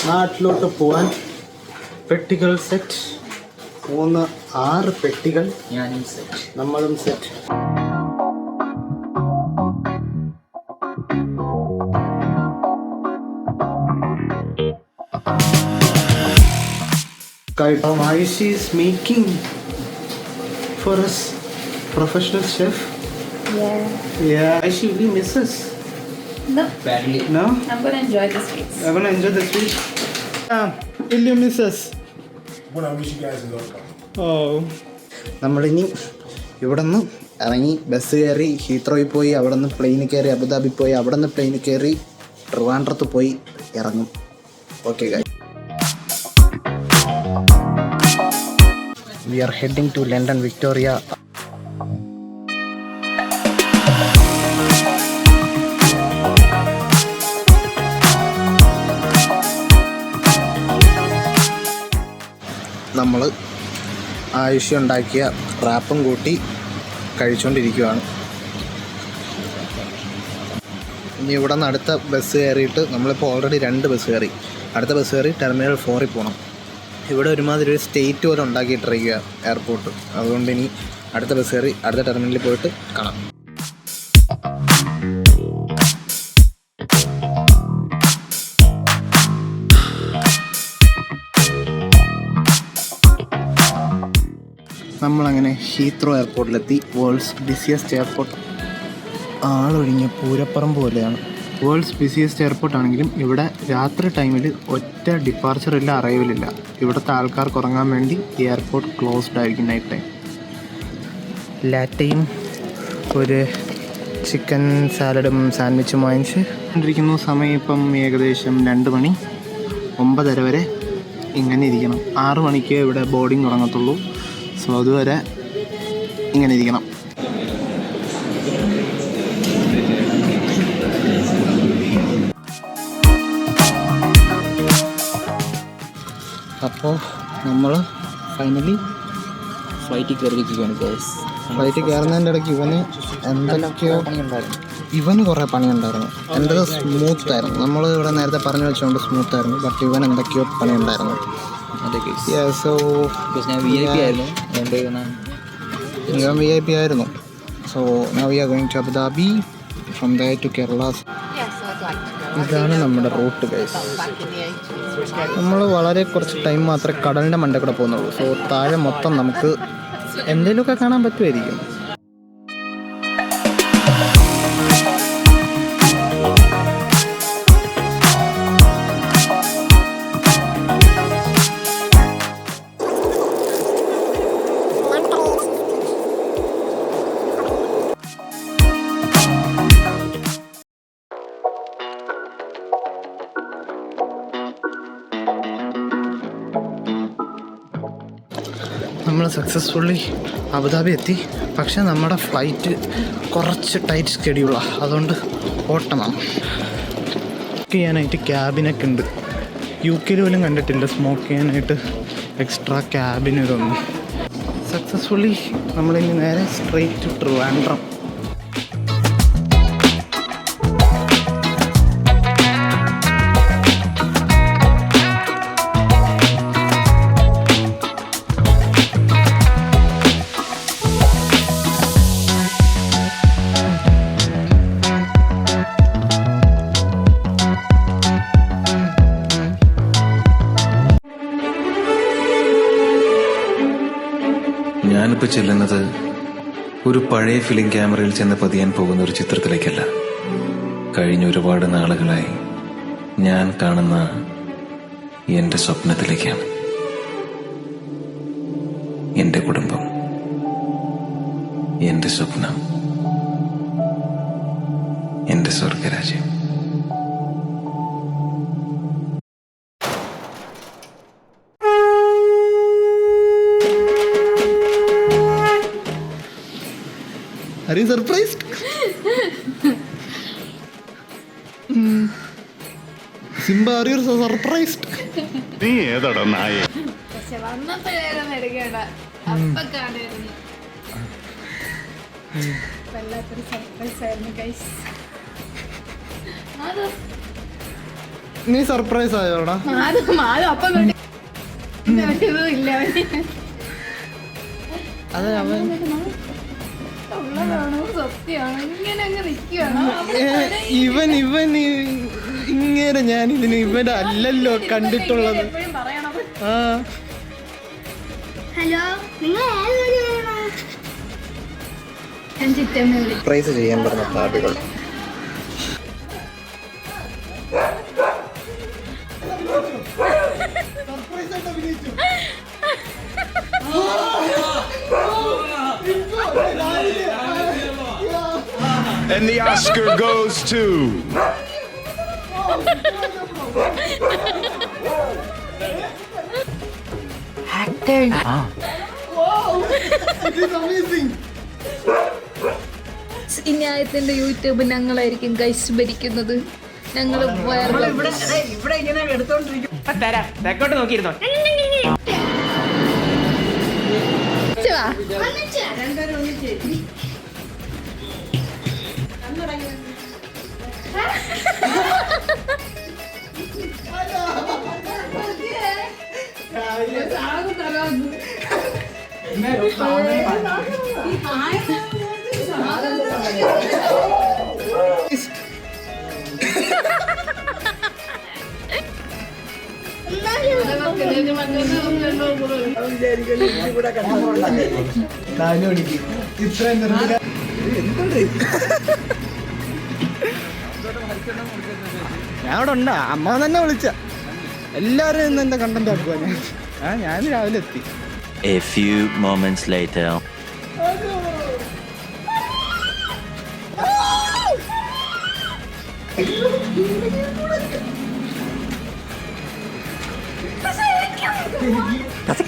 നാട്ടിലോട്ട് പോകാൻ പെട്ടികൾ സെറ്റ്. 6 പെട്ടികൾ. ഞാനും സെറ്റ്. നമ്മളും set. Aishi is making for us professional chef. Yeah. Aishi, will you miss us? No. Badly. No? I'm gonna enjoy the sweets. I'm gonna enjoy the sweet. Will you miss us? When I wish you guys a welcome. Oh. നമ്മളിനി ഇവിടെ നിന്ന് ഇറങ്ങി bus കയറി ഹീത്രോയിൽ പോയി, അവിടെ നിന്ന് പ്ലെയിനിൽ കയറി അബുദാബി പോയി, അവിടെ നിന്ന് പ്ലെയിനിൽ കയറി ട്രിവാൻഡ്രത്ത് പോയി ഇറങ്ങും. Okay guys, we are heading to London Victoria. നമ്മൾ ആയുഷ് ഉണ്ടാക്കിയ റാപ്പും കൂട്ടി കഴിച്ചുകൊണ്ടിരിക്കുകയാണ്. ഇനി ഇവിടെ നിന്ന് അടുത്ത ബസ് കയറിയിട്ട്, നമ്മളിപ്പോൾ ഓൾറെഡി 2 ബസ് കയറി, അടുത്ത ബസ് കയറി ടെർമിനൽ 4 പോകണം. ഇവിടെ ഒരുമാതിരി ഒരു സ്റ്റേറ്റ് പോലെ ഉണ്ടാക്കിയിട്ടിരിക്കുക എയർപോർട്ട്. അതുകൊണ്ട് ഇനി അടുത്ത ബസ് കയറി അടുത്ത ടെർമിനലിൽ പോയിട്ട് കാണാം. നമ്മളങ്ങനെ ഹീത്രോ എയർപോർട്ടിലെത്തി. World's busiest airport. ആളൊഴിഞ്ഞ പൂരപ്പറമ്പ് പോലെയാണ്. വേൾഡ്സ് ബിസിയസ്റ്റ് എയർപോർട്ട് ആണെങ്കിലും ഇവിടെ രാത്രി ടൈമിൽ ഒറ്റ ഡിപ്പാർച്ചറില്ല, അറൈവലില്ല. ഇവിടുത്തെ ആൾക്കാർക്ക് ഉറങ്ങാൻ വേണ്ടി എയർപോർട്ട് ക്ലോസ്ഡ് ആയിരിക്കും നൈറ്റ് ടൈം. ലാറ്റയും ഒരു ചിക്കൻ സാലഡും സാൻഡ്വിച്ചും വാങ്ങിച്ച് കൊണ്ടിരിക്കുന്ന സമയം ഇപ്പം ഏകദേശം 2 മണി. 9:30 വരെ ഇങ്ങനെ ഇരിക്കണം. 6 മണിക്ക് ഇവിടെ ബോർഡിങ് തുടങ്ങത്തുള്ളൂ. സോ അതുവരെ ഇങ്ങനെ ഇരിക്കണം. അപ്പോൾ നമ്മൾ ഫൈനലി ഫ്ലൈറ്റിൽ കയറിയിരിക്കുകയാണ് ഗൈസ്. ഫ്ലൈറ്റ് കയറുന്നതിൻ്റെ ഇടയ്ക്ക് ഇവന് കുറേ പണിയുണ്ടായിരുന്നു. എൻ്റെത് സ്മൂത്തായിരുന്നു. നമ്മൾ ഇവിടെ നേരത്തെ പറഞ്ഞു വെച്ചുകൊണ്ട് സ്മൂത്തായിരുന്നു. ബട്ട് ഇവൻ എന്തൊക്കെയോ പണിയുണ്ടായിരുന്നു. അതെ ഗൈസ്. സോ ഞാൻ VIP ആയിരുന്നു. ഇവൻ VIP ആയിരുന്നു. So now we are going to Abu Dhabi, from there to Kerala. ഇതാണ് നമ്മുടെ റൂട്ട് ഗൈസ്. നമ്മൾ വളരെ കുറച്ച് ടൈം മാത്രമേ കടലിൻ്റെ മണ്ടയിൽ കൂടെ പോകുന്നുള്ളൂ. സോ താഴെ മൊത്തം നമുക്ക് എന്തെങ്കിലുമൊക്കെ കാണാൻ പറ്റുമായിരിക്കും. നമ്മൾ സക്സസ്ഫുള്ളി അബുദാബി എത്തി. പക്ഷേ നമ്മുടെ ഫ്ലൈറ്റ് കുറച്ച് ടൈറ്റ് സ്കെഡ്യൂളാണ്. അതുകൊണ്ട് ഓട്ടമാണ്. സ്മോക്ക് ചെയ്യാനായിട്ട് ക്യാബിനൊക്കെ ഉണ്ട്. UK പോലും കണ്ടിട്ടില്ല സ്മോക്ക് ചെയ്യാനായിട്ട് എക്സ്ട്രാ ക്യാബിന് ഇതൊന്നും. സക്സസ്ഫുള്ളി നമ്മളിനി നേരെ സ്ട്രെയിറ്റ് ടു ട്രിവാൻഡ്രം. ഞാനിപ്പോൾ ചെല്ലുന്നത് ഒരു പഴയ ഫിലിം ക്യാമറയിൽ ചെന്ന് പതിയാൻ പോകുന്ന ഒരു ചിത്രത്തിലേക്കല്ല. കഴിഞ്ഞ ഒരുപാട് നാളുകളായി ഞാൻ കാണുന്ന എൻ്റെ സ്വപ്നത്തിലേക്കാണ്. എൻ്റെ കുടുംബം, എൻ്റെ സ്വപ്നം, എൻ്റെ സ്വർഗരാജ്യം. Are you surprised? Simba, are you so surprised? നീ ഏതാടാ നായ? പക്ഷെ വന്നപ്പോഴേക്കും എടുക്കേണ്ട അപ്പൊ കാണായിരുന്നു. വല്ലാത്തൊരു സർപ്രൈസ് ആയിരുന്നു ഗൈസ്. നീ സർപ്രൈസ് ആയോടാ? അപ്പം ഇല്ല അതെ അവൻ ഉള്ളതാണോ സത്യമാണോ ഇങ്ങനെ അങ്ങ് നിൽക്കുകയാണോ ഇവൻ ഇങ്ങനെ ഞാൻ ഇതിന് ഇവൻ അല്ലല്ലോ കണ്ടിട്ടുള്ളത്. എപ്പോഴും പറയണത്. ആ ഹലോ നിങ്ങൾ സർപ്രൈസ് ചെയ്യാൻ പറഞ്ഞ കാർഡുകൾ. And the Oscar goes to... ഇന്യായത്തിന്റെ യൂട്യൂബ് ഞങ്ങളായിരിക്കും ഗൈസ് ഭരിക്കുന്നത്. ഞങ്ങൾ തെക്കോട്ട് നോക്കിയിരുന്നോ? ഞാൻ അവിടെ ഉണ്ടാ, അമ്മ തന്നെ വിളിച്ച എല്ലാവരും ഇന്ന് എന്താ കണ്ടന്റ് ആക്കുക. ഞാൻ രാവിലെ എത്തി. A few moments later. അത്